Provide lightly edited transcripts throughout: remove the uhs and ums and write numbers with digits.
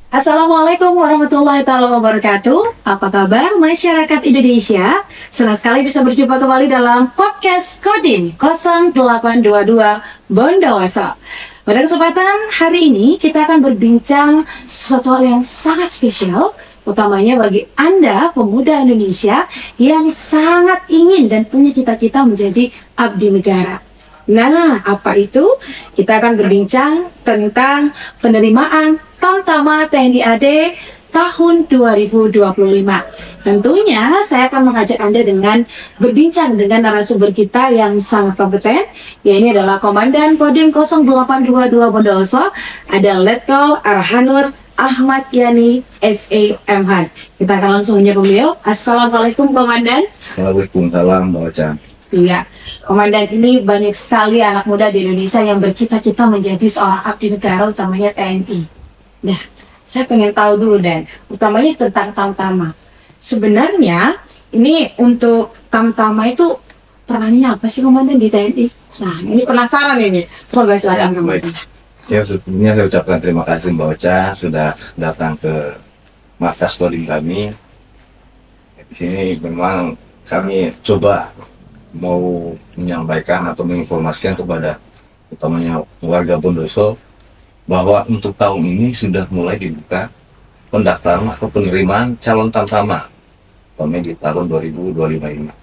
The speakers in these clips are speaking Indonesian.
Assalamualaikum warahmatullahi wabarakatuh. Apa kabar masyarakat Indonesia? Senang sekali bisa berjumpa kembali dalam podcast Kodim 0822 Bondowoso. Pada kesempatan hari ini kita akan berbincang sesuatu hal yang sangat spesial, utamanya bagi Anda pemuda Indonesia yang sangat ingin dan punya cita-cita menjadi abdi negara. Nah, apa itu? Kita akan berbincang tentang penerimaan Tamtama TNI AD tahun 2025. Tentunya saya akan mengajak Anda dengan berbincang dengan narasumber kita yang sangat kompeten, yaitu adalah Komandan Kodim 0822 Bondowoso, ada Letkol Arhanur Ahmad Yani SEMH. Kita akan langsung menyapa beliau. Assalamualaikum Komandan. Waalaikumsalam Mbak Ocha. Iya, Komandan, ini banyak sekali anak muda di Indonesia yang bercita-cita menjadi seorang abdi negara, utamanya TNI. Nah, saya pengen tahu dulu Dan, utamanya tentang Tamtama. Sebenarnya ini untuk Tamtama itu perannya apa sih Komandan di TNI? Nah, ini penasaran ini. Coba silakan Komandan. Ya, sebelumnya saya ucapkan terima kasih Mbak Ocha sudah datang ke markas Kodim kami. Di sini memang kami coba mau menyampaikan atau menginformasikan kepada utamanya warga Bondowoso bahwa untuk tahun ini sudah mulai dibuka pendaftaran atau penerimaan calon Tamtama utamanya di tahun 2025 ini.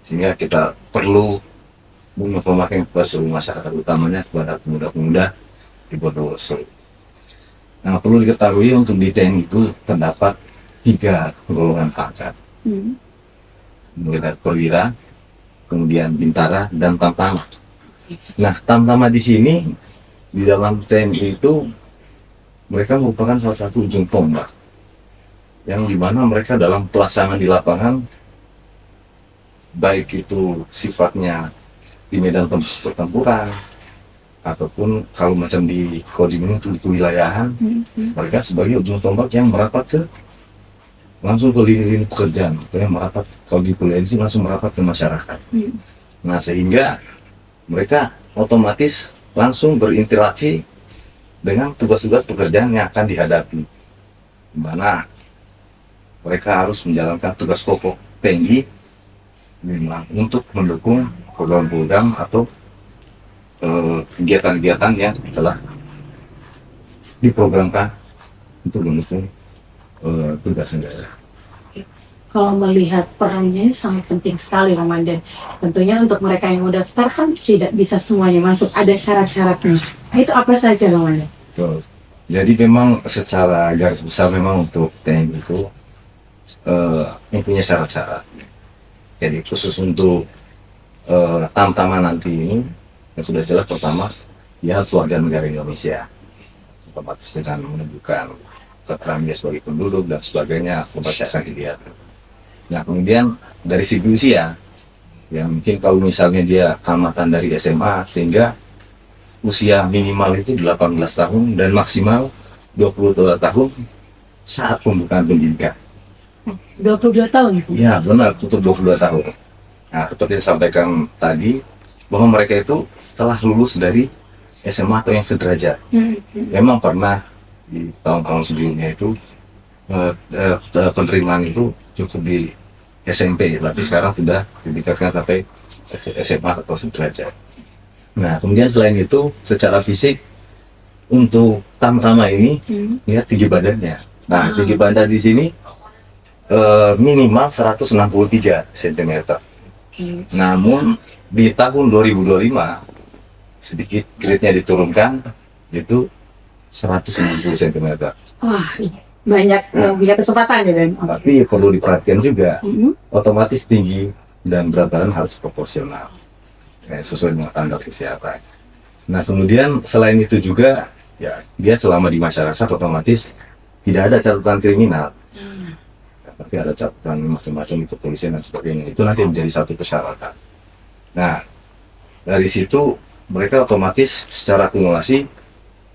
Sehingga kita perlu menginformasikan kepada seluruh masyarakat, utamanya kepada pemuda-pemuda di Bondowoso. Nah, perlu diketahui untuk di TNI itu terdapat 3 golongan pangkat. Mulai dari perwira, kemudian bintara, dan tamtama. Nah, tamtama di sini di dalam TNI itu mereka merupakan salah satu ujung tombak yang dimana mereka dalam pelaksanaan di lapangan, baik itu sifatnya di medan pertempuran ataupun kalau macam di Kodim ini untuk kewilayahan, mereka sebagai ujung tombak yang merapat ke langsung ke lini-lini pekerjaan, yang merapat kalau di polisi langsung merapat ke masyarakat. Nah, sehingga mereka otomatis langsung berinteraksi dengan tugas-tugas pekerjaan yang akan dihadapi, di mana mereka harus menjalankan tugas pokok TNI untuk mendukung program-program atau kegiatan-kegiatan yang telah diprogramkan untuk mendukung tugas negara. Kalau melihat perannya ini sangat penting sekali Komandan. Tentunya untuk mereka yang mau daftar kan tidak bisa semuanya masuk, ada syarat-syaratnya. Itu apa saja Komandan? Jadi memang secara garis besar memang untuk TNI itu mempunyai syarat-syarat. Jadi khusus untuk Tamtama nanti ini yang sudah jelas, pertama dia harus warga negara Indonesia, otomatis dengan menunjukkan keterangan sebagai penduduk dan sebagainya, pasti akan dilihat. Nah, kemudian dari segi usia, ya mungkin kalau misalnya dia tamatan dari SMA, sehingga usia minimal itu 18 tahun dan maksimal 22 tahun saat pembukaan pendidikan. 22 tahun? Ya, benar, untuk 22 tahun. Nah, seperti yang disampaikan tadi, bahwa mereka itu telah lulus dari SMA atau yang sederajat. Memang pernah di tahun-tahun sebelumnya itu penerimaan itu cukup di SMP, tapi sekarang sudah ditingkatkan sampai SMA atau sederajat. Nah, kemudian selain itu secara fisik untuk Tamtama ini lihat tinggi badannya. Nah, tinggi badan di sini minimal 163 cm. Namun di tahun 2025 sedikit grade-nya diturunkan, itu 190 cm. Wah, banyak punya kesempatan ya Dan. Tapi perlu diperhatikan juga, otomatis tinggi dan berat badan harus proporsional, sesuai dengan standar kesehatan. Nah, kemudian selain itu juga, ya dia selama di masyarakat otomatis tidak ada catatan kriminal, tapi ada catatan macam-macam di kepolisian dan sebagainya. Itu nanti menjadi satu persyaratan. Nah, dari situ mereka otomatis secara akumulasi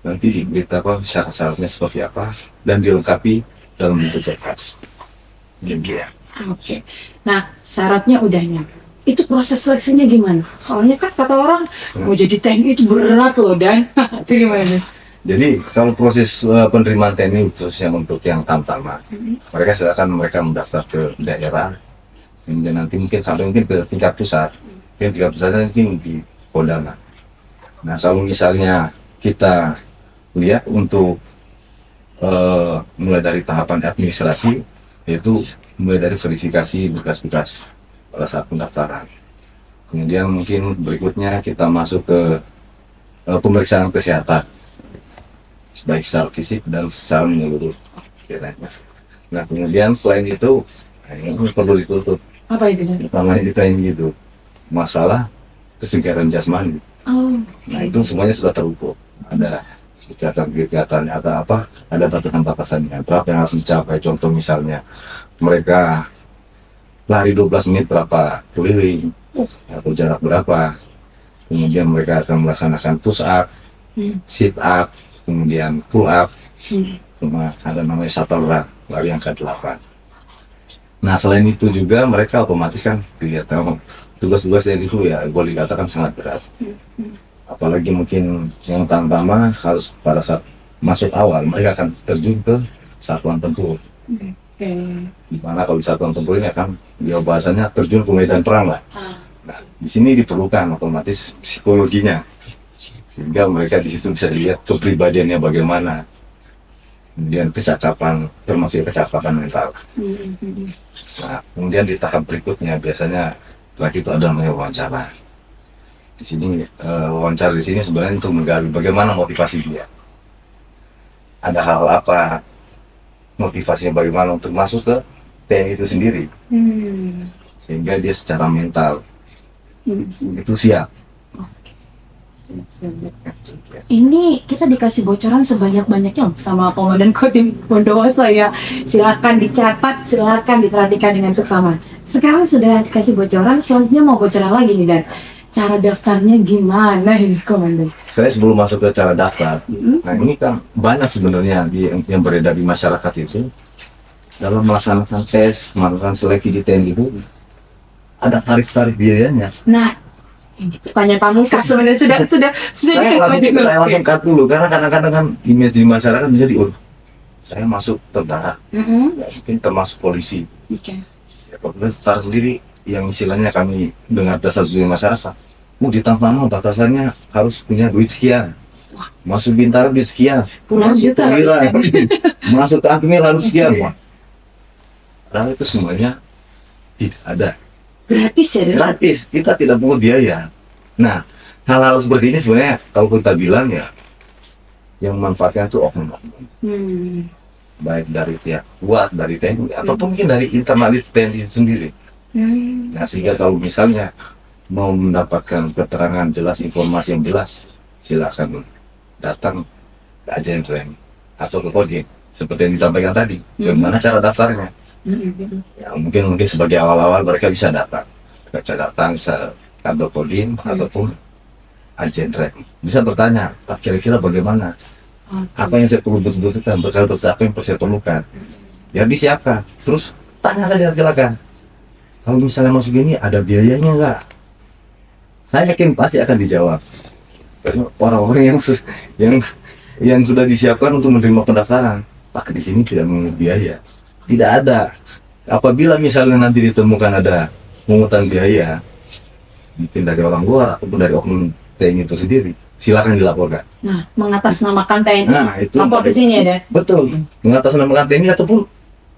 nanti diberitakan syarat-syaratnya seperti apa dan dilengkapi dalam bentuk berkas. Oke. Nah, syaratnya udah nyampe. Itu proses seleksinya gimana? Soalnya kan kata orang mau jadi TNI itu berat loh Dan. Itu gimana? Jadi kalau proses penerimaan TNI khususnya untuk yang tamtama, mereka silakan mereka mendaftar ke daerah, kemudian nanti mungkin sampai mungkin ke tingkat pusat, mungkin tingkat pusatnya mungkin di Polda. Nah kalau misalnya kita lihat untuk mulai dari tahapan administrasi, yaitu mulai dari verifikasi berkas-berkas pada saat pendaftaran. Kemudian mungkin berikutnya kita masuk ke pemeriksaan kesehatan, baik secara fisik dan secara menyeluruh. Nah kemudian selain itu, nah, ini perlu ditutup. Apa itu? Namanya ditanya gitu, masalah kesegaran jasmani. Oh, Nah itu semuanya sudah terukur. Ada kegiatan-kegiatan, ada apa? Ada batasan-batasannya. Berapa yang harus dicapai? Contoh misalnya mereka lari 12 menit berapa keliling atau jarak berapa. Kemudian mereka akan melaksanakan push up, sit up, kemudian pull up, cuma ada namanya shuttle run, lari yang ke-8. Nah selain itu juga mereka otomatis kan kelihatan tugas-tugas yang itu ya boleh dikatakan sangat berat. Apalagi mungkin yang pertama harus pada saat masuk awal mereka akan terjun ke satuan tempur. Dimana kalau di satuan tempur ini akan dia bahasanya terjun ke medan perang lah. Nah di sini diperlukan otomatis psikologinya sehingga mereka di situ bisa dilihat kepribadiannya bagaimana, kemudian kecakapan termasuk kecakapan mental. Nah kemudian di tahap berikutnya biasanya setelah itu ada namanya wawancara. Di sini wawancara di sini sebenarnya untuk menggali bagaimana motivasi dia. Ada hal apa motivasinya bagaimana untuk masuk ke TNI itu sendiri, sehingga dia secara mental itu siap. Ini kita dikasih bocoran sebanyak-banyaknya sama Komandan Kodim Bondowoso ya. Silakan dicatat, silakan diperhatikan dengan seksama. Sekarang sudah dikasih bocoran, selanjutnya mau bocoran lagi nih Dan. Cara daftarnya gimana ini Komandan? Saya sebelum masuk ke cara daftar, nah ini kan banyak sebenarnya yang beredar di masyarakat itu dalam melaksanakan tes, melakukan seleksi di TNI itu ada tarif-tarif biayanya. Nah, tanya pamungkas sebenarnya sudah Saya langsung cut dulu karena kadang-kadang kan image di masyarakat menjadi saya masuk tentara, ya, mungkin termasuk polisi. Ya, kemudian tentara sendiri yang istilahnya kami dengar dasar dari masyarakat, di Tamtama batasannya harus punya duit sekian, masuk Bintaro duit sekian, puluhan masuk juta Perwira, masuk ke Akmil harus sekian. Padahal itu semuanya tidak ada. gratis ya Dan? Gratis, kita tidak pungut biaya. Nah, hal-hal seperti ini sebenarnya kalau kita bilang ya, yang manfaatnya itu oknum-oknum. Baik dari pihak kuat, dari TNI, ataupun mungkin dari internalis TNI itu sendiri. Nah, sehingga kalau misalnya mau mendapatkan keterangan jelas, informasi yang jelas, silakan datang ke agen rem atau ke Kodim seperti yang disampaikan tadi. Bagaimana cara daftarnya? Ya, mungkin sebagai awal-awal mereka bisa datang ke kantor Kodim ataupun agen rem. Bisa bertanya, Pak kira-kira bagaimana? Apa yang saya perlu butuhkan, berkali apa yang saya perlukan? Ya disiapkan. Terus tanya saja silakan. Kalau misalnya masuk ini ada biayanya nggak? Saya yakin pasti akan dijawab. Karena orang-orang yang sudah disiapkan untuk menerima pendaftaran, Pak di sini tidak mengenai biaya, tidak ada. Apabila misalnya nanti ditemukan ada pungutan biaya, mungkin dari orang luar ataupun dari oknum TNI itu sendiri, silakan dilaporkan. Nah, mengatasnamakan TNI, Nah, itu lapor ke sini ya Dan? betul, mengatasnamakan TNI ataupun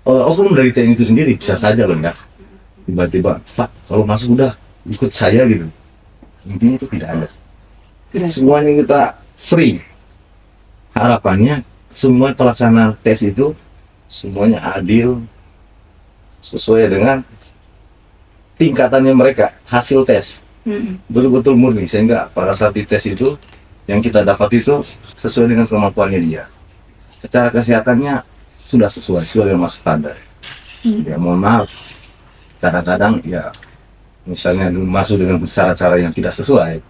oknum dari TNI itu sendiri bisa saja loh ya. Tiba-tiba, Pak, kalau masuk udah ikut saya gitu. Intinya itu tidak ada. Semuanya kita free. Harapannya semua pelaksanaan tes itu semuanya adil, sesuai dengan tingkatannya mereka, hasil tes. Betul-betul murni, sehingga pada saat dites itu yang kita dapat itu sesuai dengan kemampuannya dia. Secara kesehatannya sudah sesuai dengan standar. Ya mohon maaf, kadang-kadang ya misalnya masuk dengan cara-cara yang tidak sesuai,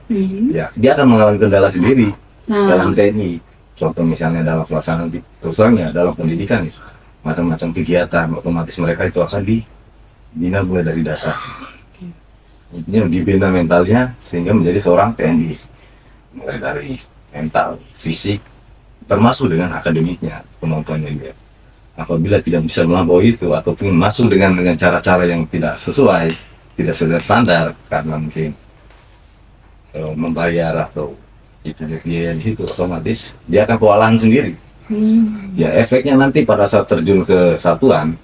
ya dia akan mengalami kendala sendiri dalam TNI. Contoh misalnya dalam pelaksanaan terusnya dalam pendidikan, macam-macam kegiatan, otomatis mereka itu akan dibina mulai dari dasar. Intinya dibina mentalnya sehingga menjadi seorang TNI, mulai dari mental, fisik, termasuk dengan akademiknya kemampuannya dia. Apabila tidak bisa melampaui itu ataupun masuk dengan cara-cara yang tidak sesuai, tidak sesuai standar karena mungkin membayar atau itu biaya di situ, otomatis dia akan kewalahan sendiri. Ya efeknya nanti pada saat terjun ke satuan,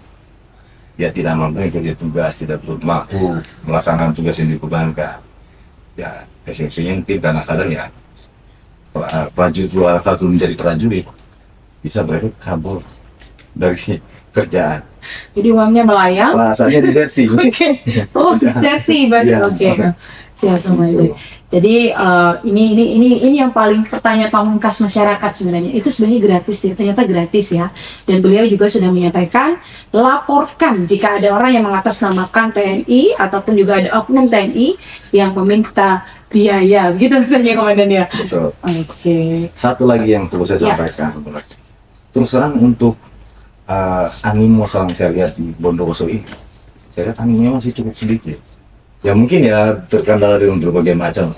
dia tidak mampu kerja tugas, tidak mampu melaksanakan tugas yang dibebankan. Ya efeknya nanti kadang-kadang ya prajurit luar satu menjadi prajurit bisa balik kabur dari kerjaan. Jadi uangnya melayang. Bahasanya disersi. Oke. Oh, disersi berarti. Iya. Oke. Siap, Komandan. Jadi ini yang paling pertanyaan pamungkas masyarakat sebenarnya. Itu sebenarnya gratis ya. Ternyata gratis ya. Dan beliau juga sudah menyampaikan, laporkan jika ada orang yang mengatasnamakan TNI ataupun juga ada oknum TNI yang meminta biaya. Begitu misalnya, Komandan ya. Betul. Oke. Satu lagi yang perlu saya Ya. sampaikan, terus terang untuk animo yang saya lihat di Bondowoso ini, saya lihat animonya masih cukup sedikit. Ya mungkin ya terkendala dengan berbagai macam.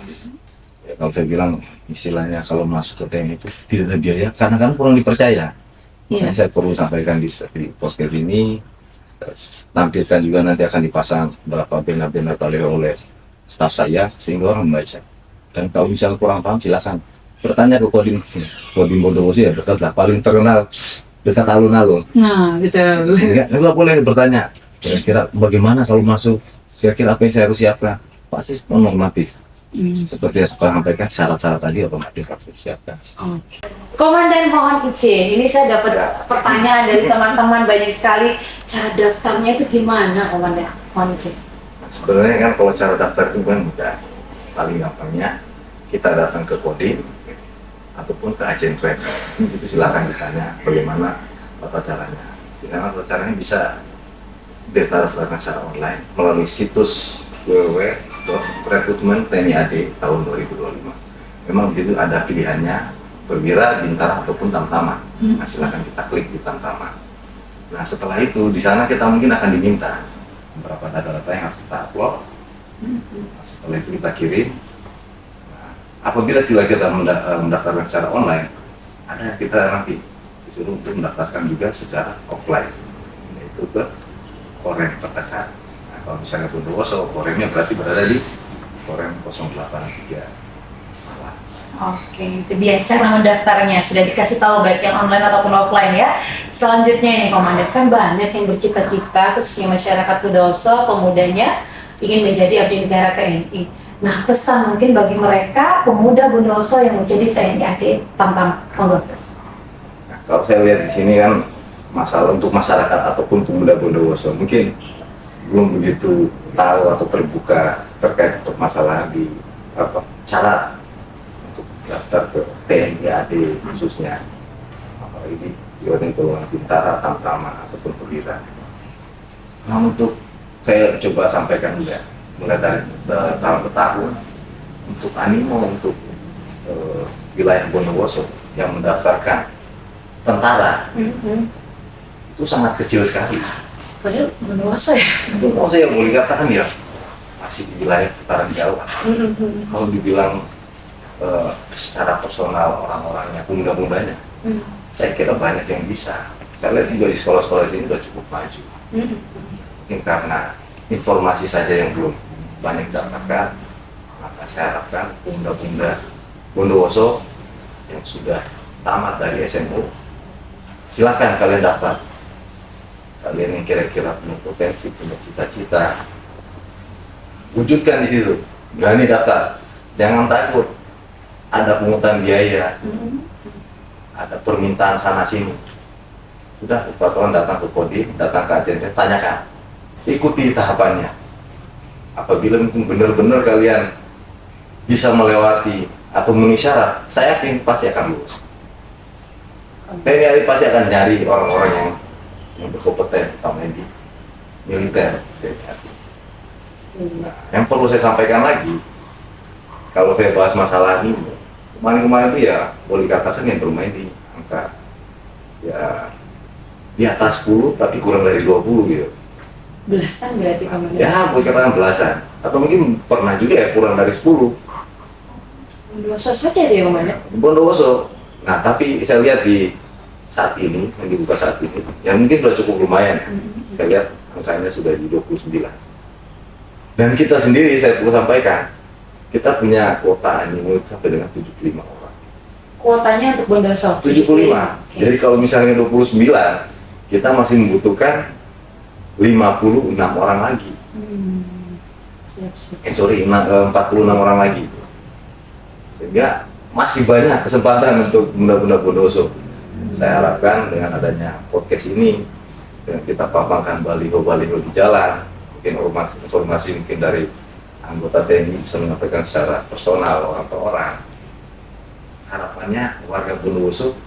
Ya, kalau saya bilang istilahnya kalau masuk ke TNI itu tidak ada biaya, kadang-kadang kurang dipercaya. Iya. Makanya saya perlu sampaikan di podcast ini, tampilkan juga nanti akan dipasang beberapa banner-banner oleh staf saya sehingga orang membaca. Dan kalau misalnya kurang paham silakan bertanya ke Kodim Bondowoso ya dekat lah, paling terkenal dekat alun-alun. Nah, betul. Nggak boleh bertanya kira-kira bagaimana kalau masuk, kira-kira apa yang saya harus siapkan, pasti normatif. Seperti yang saya sampaikan, syarat-syarat tadi otomatis harus disiapkan. Komandan mohon izin, ini saya dapat pertanyaan dari teman-teman banyak sekali. Cara daftarnya itu gimana, Komandan? Mohon izin. Sebenarnya kan kalau cara daftar itu kan mudah. Paling gampangnya kita datang ke Kodim ataupun ke agen rem. Itu silakan ditanya bagaimana tata caranya. Karena tata caranya bisa daftarkan secara online melalui situs www.rekrutmen.tni.ad tahun 2025. Memang begitu ada pilihannya perwira, bintara ataupun tamtama. Nah, silakan kita klik di tamtama. Nah setelah itu di sana kita mungkin akan diminta beberapa data-data yang harus kita upload. Nah, setelah itu kita kirim. Nah, apabila sila kita mendaftarkan secara online, ada kita nanti disuruh untuk mendaftarkan juga secara offline, yaitu ke Korem terdekat. Nah, kalau misalnya Bondowoso, Koremnya berarti berada di Korem 083. Oke, itu dia cara mendaftarnya. Sudah dikasih tahu baik yang online ataupun offline ya. Selanjutnya ini, Komandan, kan banyak yang bercita-cita, khususnya masyarakat Bondowoso, pemudanya ingin menjadi abdi negara TNI. Nah, pesan mungkin bagi mereka pemuda Bondowoso yang menjadi TNI AD Tamtama. Monggo. Nah, kalau saya lihat di sini kan masalah untuk masyarakat ataupun pemuda Bondowoso mungkin belum begitu tahu atau terbuka terkait untuk masalah di cara untuk daftar ke TNI AD khususnya, apalagi di Unit Golongan Bintara, Tamtama ataupun perwira. Nah untuk saya coba sampaikan juga mulai dari tahun ke tahun untuk animo untuk wilayah Bondowoso yang mendaftarkan tentara itu sangat kecil sekali. Padahal Bondowoso ya. Bondowoso yang boleh katakan ya masih di wilayah putaran Jawa. Kalau dibilang secara personal orang-orangnya, pemuda-pemudanya, saya kira banyak yang bisa. Saya lihat juga di sekolah-sekolah di sini sudah cukup maju. Mungkin karena informasi saja yang belum banyak didapatkan, maka saya harapkan pemuda-pemuda Bondowoso yang sudah tamat dari SMU, silahkan kalian daftar. Kalian yang kira-kira punya potensi, punya cita-cita, wujudkan di situ. Berani daftar, jangan takut. Ada pungutan biaya, ada permintaan sana sini. Sudah, peraturan datang ke Kodim, datang ke agen, tanyakan, ikuti tahapannya. Apabila mungkin benar-benar kalian bisa melewati atau memenuhi syarat, saya yakin pasti akan lulus. TNI pasti akan nyari orang-orang yang berkompeten, terutama di militer. Nah, yang perlu saya sampaikan lagi, kalau saya bahas masalah ini, kemarin-kemarin itu ya boleh dikatakan yang bermain di angka ya di atas 10 tapi kurang dari 20 gitu. Belasan berarti, Komandan. Ya boleh katakan belasan, atau mungkin pernah juga ya kurang dari 10. Bondowoso saja dia, Komandan. Bondowoso. Nah, tapi saya lihat di saat ini, yang dibuka saat ini, yang mungkin sudah cukup lumayan. Saya lihat angkanya sudah di 29. Dan kita sendiri, saya perlu sampaikan, kita punya kuota animo sampai dengan 75 orang. Kuotanya untuk Bondowoso 75. Oke. Jadi kalau misalnya 29, kita masih membutuhkan 56 orang lagi. Siap. 46 orang lagi. Sehingga masih banyak kesempatan untuk bunda-bunda Bondowoso. Saya harapkan dengan adanya podcast ini, dengan kita pampangkan baliho-baliho di jalan, mungkin informasi mungkin dari anggota TNI bisa menyampaikan secara personal orang per orang. Harapannya warga Bondowoso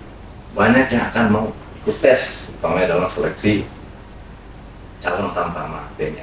banyak yang akan mau ikut tes, utamanya dalam seleksi calon tamtama TNI.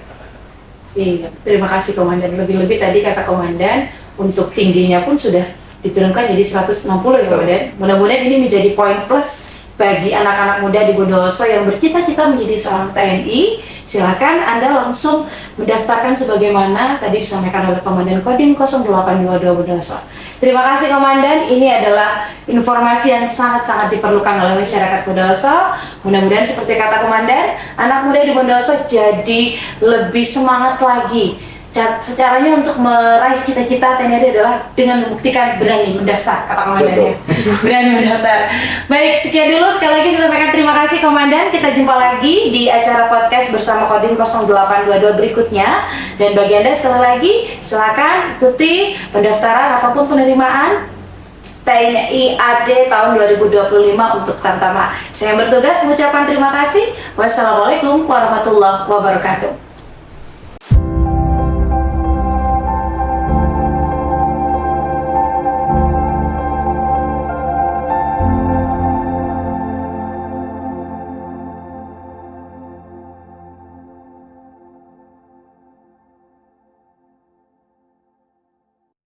Siap. Terima kasih Komandan. Lebih-lebih tadi kata Komandan, untuk tingginya pun sudah diturunkan jadi 160 ya Komandan. Mudah-mudahan ini menjadi poin plus bagi anak-anak muda di Bondowoso yang bercita-cita menjadi seorang TNI. Silakan Anda langsung mendaftarkan sebagaimana tadi disampaikan oleh Komandan Kodim 0822 Bondowoso. Terima kasih Komandan, ini adalah informasi yang sangat-sangat diperlukan oleh masyarakat Bondowoso. Mudah-mudahan seperti kata Komandan, anak muda di Bondowoso jadi lebih semangat lagi. Caranya untuk meraih cita-cita TNI adalah dengan membuktikan berani mendaftar, kata Komandan ya. Berani mendaftar. Baik, sekian dulu. Sekali lagi saya sampaikan terima kasih Komandan. Kita jumpa lagi di acara podcast bersama Kodim 0822 berikutnya. Dan bagi Anda sekali lagi, silakan ikuti pendaftaran ataupun penerimaan TNI AD tahun 2025 untuk Tamtama. Saya yang bertugas mengucapkan terima kasih. Wassalamualaikum warahmatullahi wabarakatuh.